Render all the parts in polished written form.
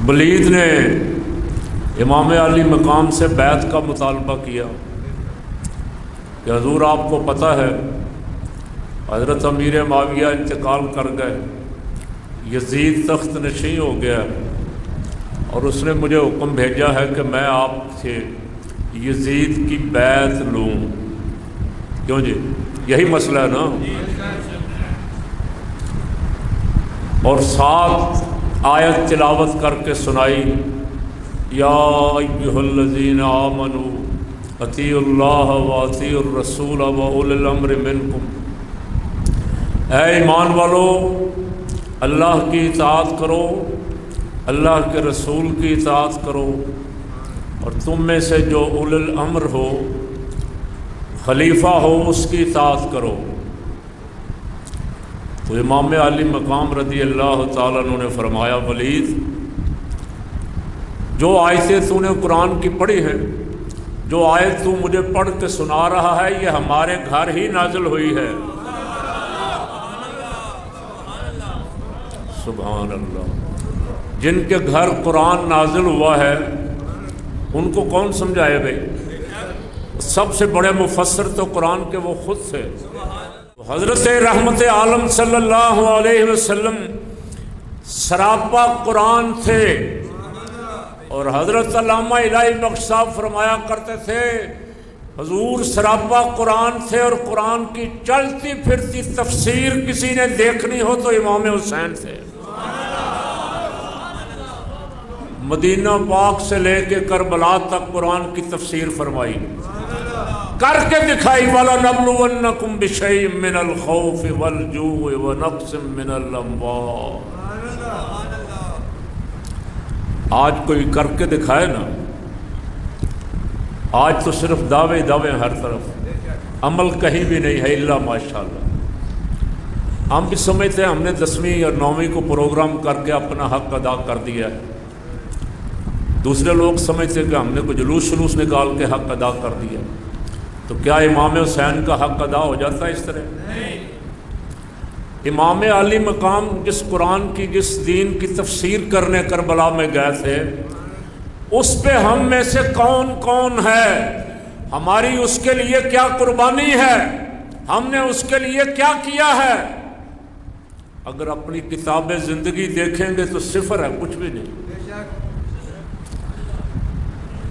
ولید نے امام علی مقام سے بیعت کا مطالبہ کیا کہ حضور آپ کو پتہ ہے حضرت امیر معاویہ انتقال کر گئے، یزید تخت نشین ہو گیا اور اس نے مجھے حکم بھیجا ہے کہ میں آپ سے یزید کی بیعت لوں۔ کیوں جی؟ یہی مسئلہ ہے نا۔ اور 7 آیت تلاوت کر کے سنائی، یا ایھا الذین آمنوا اطیعوا اللہ واطیعوا الرسول واولی الامر منکم، اے ایمان والو اللہ کی اطاعت کرو، اللہ کے رسول کی اطاعت کرو، اور تم میں سے جو اولی الامر ہو، خلیفہ ہو، اس کی اطاعت کرو۔ تو امام علی مقام رضی اللہ تعالیٰ عنہ نے فرمایا، ولید جو آیتیں تو نے قرآن کی پڑھی ہیں، جو آیت تو مجھے پڑھ کے سنا رہا ہے، یہ ہمارے گھر ہی نازل ہوئی ہے۔ سبحان اللہ۔ جن کے گھر قرآن نازل ہوا ہے ان کو کون سمجھائے بھائی؟ سب سے بڑے مفسر تو قرآن کے وہ خود تھے۔ حضرت رحمت عالم صلی اللہ علیہ وسلم سراپا قرآن تھے، اور حضرت علامہ الہی بخش صاحب فرمایا کرتے تھے حضور سراپا قرآن تھے، اور قرآن کی چلتی پھرتی تفسیر کسی نے دیکھنی ہو تو امام حسین تھے۔ مدینہ پاک سے لے کے کربلا تک قرآن کی تفسیر فرمائی، کر کے دکھائی، وَلَنَبْلُوَنَّكُمْ بِشَيْءٍ مِّنَ الْخَوْفِ وَالْجُوعِ وَنَقْصٍ مِّنَ الْأَمْوَالِ۔ آج کوئی کر کے دکھائے نا، آج تو صرف دعوے ہر طرف، عمل کہیں بھی نہیں ہے الا ماشاءاللہ۔ ہم بھی سمجھتے ہیں ہم نے 10ویں اور 9ویں کو پروگرام کر کے اپنا حق ادا کر دیا ہے، دوسرے لوگ سمجھتے ہیں کہ ہم نے کوئی جلوس نکال کے حق ادا کر دیا۔ تو کیا امام حسین کا حق ادا ہو جاتا ہے اس طرح؟ امام علی مقام جس قرآن کی، جس دین کی تفسیر کرنے کربلا میں گئے تھے، اس پہ ہم میں سے کون کون ہے، ہماری اس کے لیے کیا قربانی ہے، ہم نے اس کے لیے کیا کیا ہے؟ اگر اپنی کتاب زندگی دیکھیں گے تو صفر ہے، کچھ بھی نہیں۔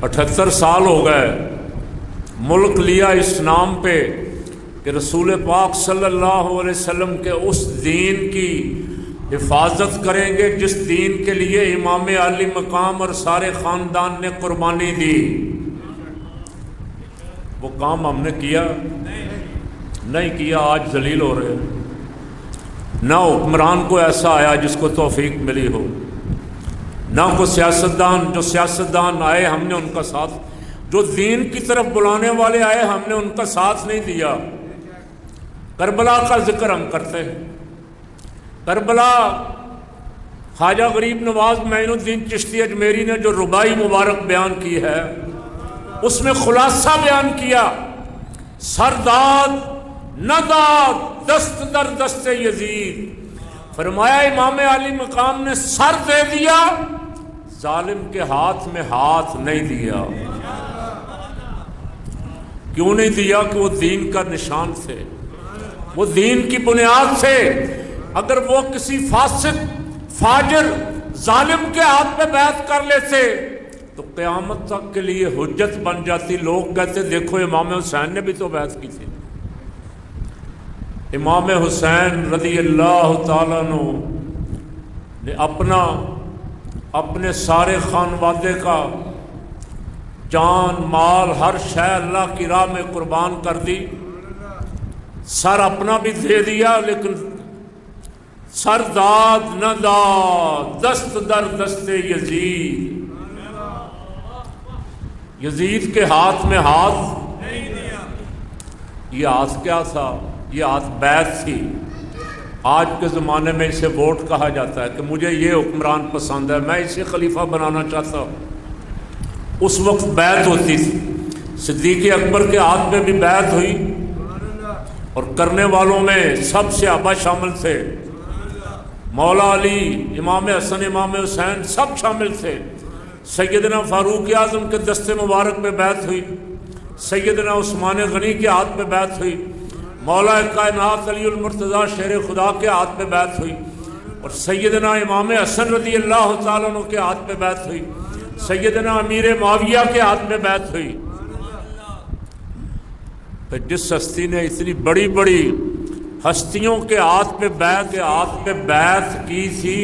78 سال ہو گئے ملک لیا اس نام پہ کہ رسول پاک صلی اللہ علیہ وسلم کے اس دین کی حفاظت کریں گے جس دین کے لیے امام علی مقام اور سارے خاندان نے قربانی دی۔ وہ کام ہم نے کیا نہیں کیا، آج ذلیل ہو رہے ہیں۔ نہ حکمران کو ایسا آیا جس کو توفیق ملی ہو، نہ کوئی سیاستدان، جو سیاستدان آئے ہم نے ان کا ساتھ، جو دین کی طرف بلانے والے آئے ہم نے ان کا ساتھ نہیں دیا۔ کربلا کا ذکر ہم کرتے ہیں، کربلا خواجہ غریب نواز معین الدین چشتی اجمیری نے جو ربائی مبارک بیان کی ہے، اس میں خلاصہ بیان کیا، سرداد نداد دست در دست یزید۔ فرمایا امام علی مقام نے سر دے دیا، ظالم کے ہاتھ میں ہاتھ نہیں دیا۔ کیوں نہیں دیا؟ کہ وہ دین کا نشان تھے، وہ دین کی بنیاد تھے۔ اگر وہ کسی فاسق، فاجر، ظالم کے ہاتھ پہ بیعت کر لیتے تو قیامت تک کے لیے حجت بن جاتی۔ لوگ کہتے دیکھو امام حسین نے بھی تو بیعت کی تھی۔ امام حسین رضی اللہ تعالیٰ عنہ نے اپنے سارے خانوادے کا جان مال ہر شے اللہ کی راہ میں قربان کر دی، سر اپنا بھی دے دیا، لیکن سر داد نہ داد دست در دست یزید، یزید کے ہاتھ میں ہاتھ نہیں دیا۔ یہ ہاتھ کیا تھا؟ یہ ہاتھ بیعت تھی۔ آج کے زمانے میں اسے ووٹ کہا جاتا ہے کہ مجھے یہ حکمران پسند ہے، میں اسے خلیفہ بنانا چاہتا ہوں۔ اس وقت بیعت ہوتی تھی، صدیق اکبر کے ہاتھ میں بھی بیعت ہوئی، اور کرنے والوں میں سب صحابہ شامل تھے۔ مولا علی، امام حسن، امام حسین سب شامل تھے۔ سیدنا فاروق اعظم کے دست مبارک پہ بیعت ہوئی، سیدنا عثمان غنی کے ہاتھ پہ بیعت ہوئی، مولا کائنات علی المرتضیٰ شیر خدا کے ہاتھ پہ بیعت ہوئی، اور سیدنا امام حسن رضی اللہ تعالیٰ عنہ کے ہاتھ پہ بیعت ہوئی، سیدنا امیر معاویہ کے ہاتھ پہ بیعت ہوئی۔ پھر جس ہستی نے اتنی بڑی بڑی ہستیوں کے ہاتھ پہ بیعت کی تھی،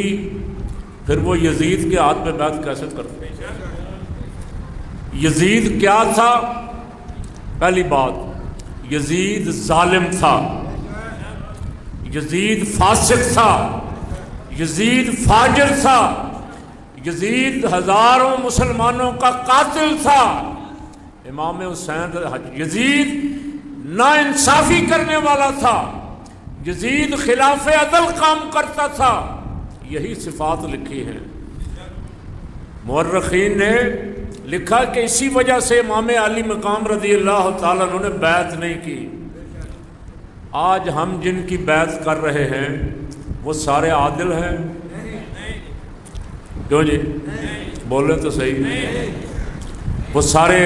پھر وہ یزید کے ہاتھ پہ بیعت کیسے کرتے؟ یزید کیا تھا؟ پہلی بات، یزید ظالم تھا، یزید فاسق تھا، یزید فاجر تھا، یزید ہزاروں مسلمانوں کا قاتل تھا۔ امام حسین، یزید نا انصافی کرنے والا تھا، یزید خلاف عدل کام کرتا تھا۔ یہی صفات لکھی ہیں۔ مورخین نے لکھا کہ اسی وجہ سے امام علی مقام رضی اللہ تعالیٰ عنہ نے بیعت نہیں کی۔ آج ہم جن کی بیعت کر رہے ہیں وہ سارے عادل ہیں؟ کیوں جی؟ بولے تو صحیح۔ وہ سارے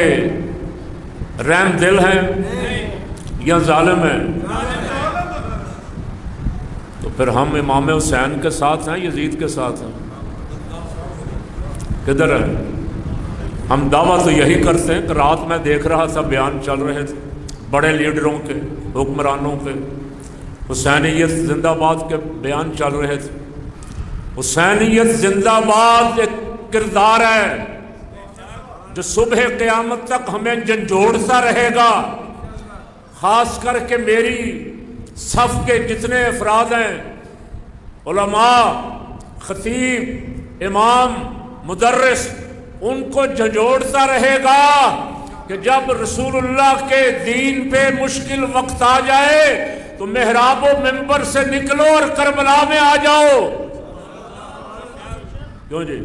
رحم دل ہیں یا ظالم ہیں؟ تو پھر ہم امام حسین کے ساتھ ہیں، یزید کے ساتھ ہیں؟ کدھر ہیں؟ ہم دعویٰ تو یہی کرتے ہیں کہ رات میں دیکھ رہا تھا بیان چل رہے تھے بڑے لیڈروں کے، حکمرانوں کے، حسینیت زندہ باد کے بیان چل رہے تھے۔ حسینیت زندہ باد ایک کردار ہے جو صبح قیامت تک ہمیں جھنجھوڑتا رہے گا۔ خاص کر کے میری صف کے جتنے افراد ہیں، علماء، خطیب، امام، مدرس، ان کو جھنجھوڑتا رہے گا کہ جب رسول اللہ کے دین پہ مشکل وقت آ جائے تو محراب و منبر سے نکلو اور کربلا میں آ جاؤ۔ کیوں جی؟